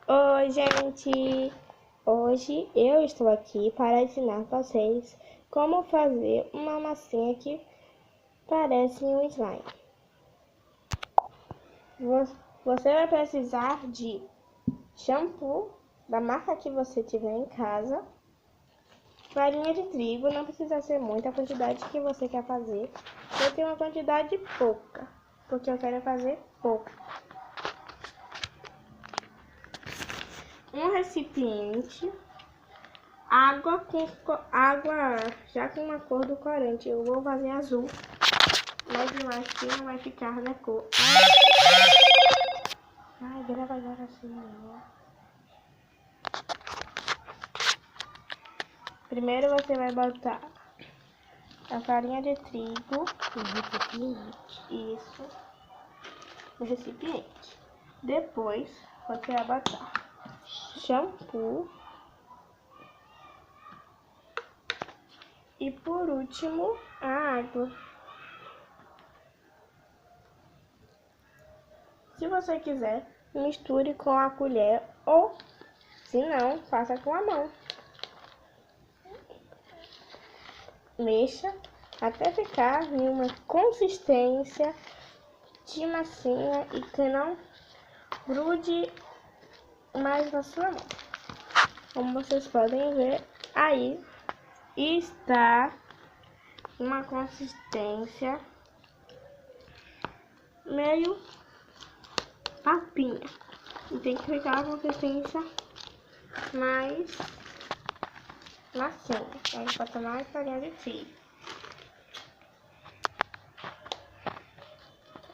Oi, gente! Hoje eu estou aqui para ensinar vocês como fazer uma massinha que parece um slime. Você vai precisar de shampoo da marca que você tiver em casa, farinha de trigo, não precisa ser muita a quantidade que você quer fazer. Eu tenho uma quantidade pouca, porque eu quero fazer pouco. Um recipiente, água já com uma cor do corante. Eu vou fazer azul, mas eu acho que não vai ficar da cor. Ai, grava agora assim, ó. Primeiro você vai botar a farinha de trigo isso, no recipiente. Depois você vai botar shampoo. E por último, a água. Se você quiser, misture com a colher ou, se não, faça com a mão. Mexa até ficar em uma consistência de massinha e que não grude mais na sua mão. Como vocês podem ver, aí está uma consistência meio papinha. E tem que ficar uma consistência mais massinha. Aí bota mais farinha de trigo.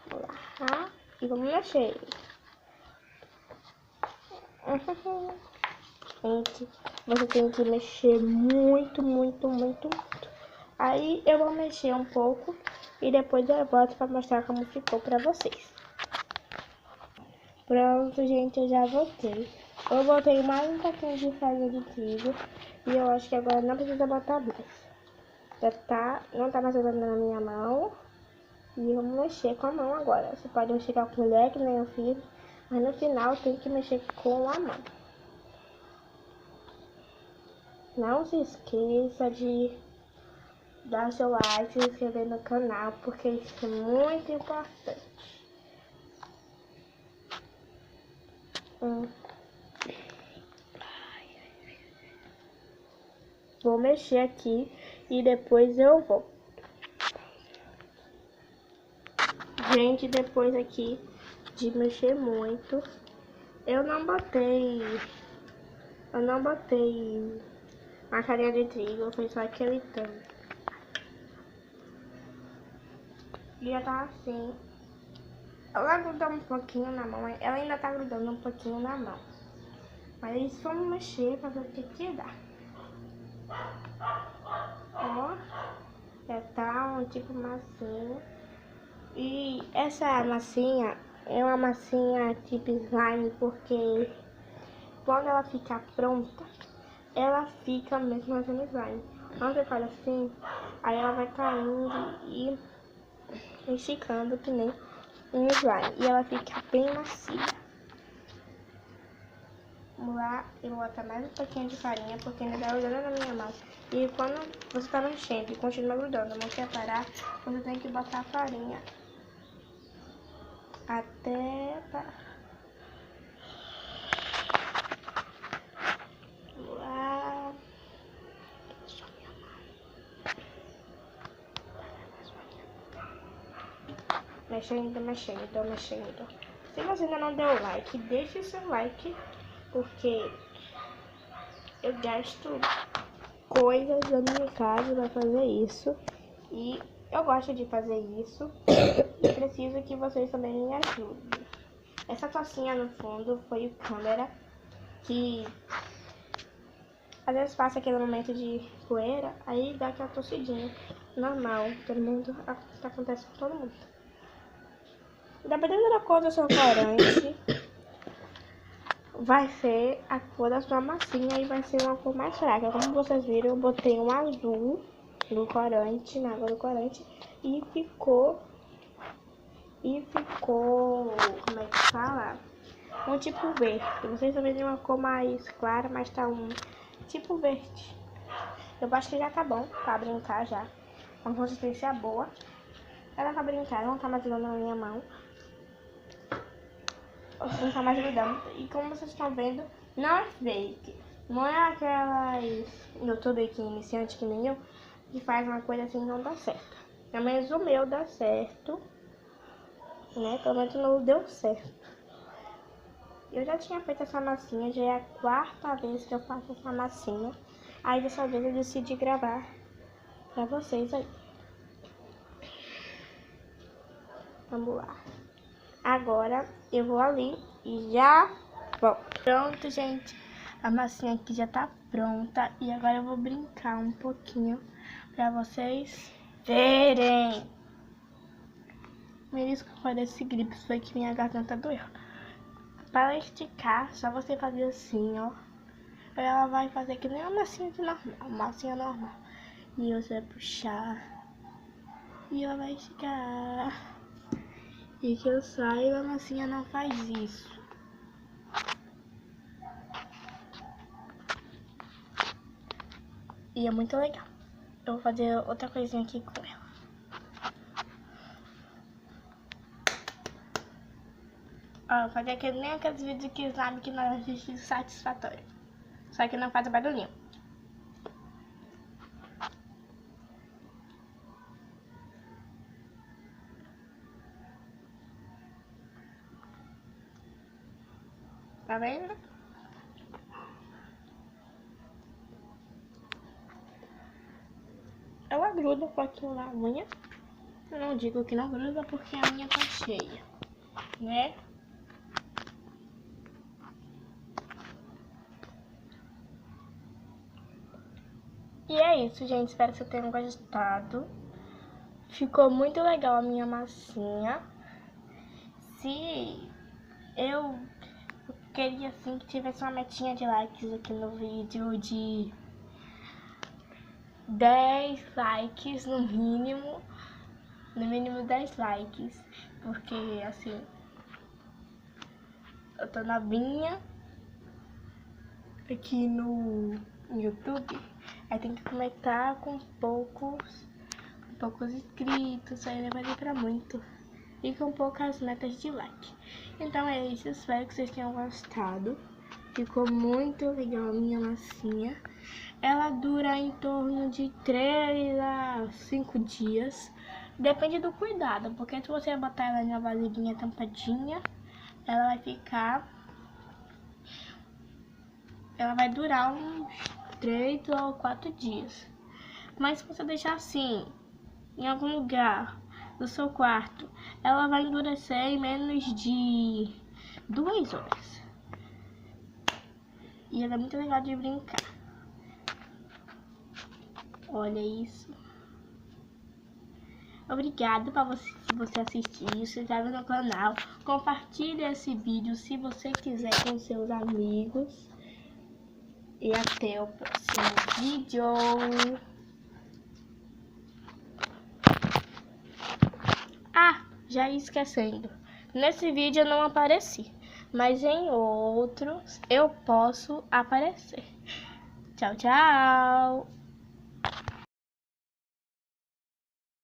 Vamos lá. E vamos mexer. Gente, você tem que mexer muito. Aí eu vou mexer um pouco e depois eu volto para mostrar como ficou para vocês. Pronto, gente, eu já voltei. Eu botei mais um pouquinho de farinha de trigo e eu acho que agora não precisa botar mais. Já tá, não tá mais usando na minha mão. E vamos mexer com a mão agora. Você pode mexer com a colher, que nem eu fiz, mas no final tem que mexer com a mão. Não se esqueça de dar seu like, se inscrever no canal, porque isso é muito importante. Vou mexer aqui e depois eu volto. Gente, depois aqui de mexer muito, eu não botei a farinha de trigo, foi só aquele tanto. E já tá assim. Ela grudou um pouquinho na mão, ela ainda tá grudando um pouquinho na mão. Mas vamos mexer pra ver o que dá. Ó, já tá um tipo massinha. E essa massinha é uma massinha tipo slime, porque quando ela ficar pronta, ela fica mesmo fazendo slime. Quando você faz assim, aí ela vai caindo e esticando que nem um slime. E ela fica bem macia. Vamos lá, eu vou botar mais um pouquinho de farinha, porque ainda tá grudando na minha mão. E quando você tá mexendo e continua grudando, não quer parar, você tem que botar a farinha até parar. Vamos lá. Mexendo. Se você ainda não deu like, deixe seu like, porque eu gasto coisas da minha casa pra fazer isso. E eu gosto de fazer isso. E preciso que vocês também me ajudem. Essa tocinha no fundo foi o câmera, que às vezes passa aquele momento de poeira, aí dá aquela tossidinha. Normal, todo mundo, acontece com todo mundo. Dependendo da cor do seu corante, vai ser a cor da sua massinha e vai ser uma cor mais fraca. Como vocês viram, eu botei um azul no corante, na água do corante, e ficou, como é que fala? um tipo verde. Vocês também tem uma cor mais clara, mas tá um tipo verde. Eu acho que já tá bom pra brincar já. Uma consistência boa. Ela pra brincar, não tá mais grudando na minha mão. Não tá mais grudando. E como vocês estão vendo, não é fake. Não é aquelas youtuber que iniciante que nem eu, que faz uma coisa assim e não dá certo. Pelo menos o meu dá certo, né? Pelo menos o meu deu certo. Eu já tinha feito essa massinha, já é a 4ª vez que eu faço essa massinha. Aí dessa vez eu decidi gravar pra vocês aí. Vamos lá. Agora eu vou ali e já volto. Pronto, gente. A massinha aqui já tá pronta. E agora eu vou brincar um pouquinho pra vocês verem. Me desculpa desse gripe, foi que minha garganta doeu. Para esticar, só você fazer assim, ó. Ela vai fazer que nem uma massinha de normal, uma massinha normal. E você vai puxar. E ela vai esticar. E que eu saiba, a massinha não faz isso. E é muito legal. Eu vou fazer outra coisinha aqui com ela. Ó, vou fazer aquele, nem aqueles vídeos que sabe que nós assistimos satisfatório. Só que não faz barulhinho. Tá vendo? Ela gruda um pouquinho na unha. Eu não digo que não gruda porque a unha tá cheia, né? E é isso, gente. Espero que vocês tenham gostado. Ficou muito legal a minha massinha. Se eu queria assim que tivesse uma metinha de likes aqui no vídeo de 10 likes no mínimo 10 likes, porque assim eu tô novinha aqui no YouTube, aí tem que começar com poucos inscritos, aí não vai vir pra muito, e com poucas metas de like. Então é isso, espero que vocês tenham gostado. Ficou muito legal a minha massinha. Ela dura em torno de 3 a 5 dias. Depende do cuidado, porque se você botar ela na vasilhinha tampadinha, ela vai ficar... Ela vai durar uns 3 ou 4 dias. Mas se você deixar assim, em algum lugar do seu quarto, ela vai endurecer em menos de 2 horas. E ela é muito legal de brincar. Olha isso. Obrigada para você, se você assistiu, se inscreve no canal, compartilhe esse vídeo se você quiser com seus amigos. E até o próximo vídeo. Ah, já ia esquecendo. Nesse vídeo eu não apareci, mas em outros eu posso aparecer. Tchau, tchau!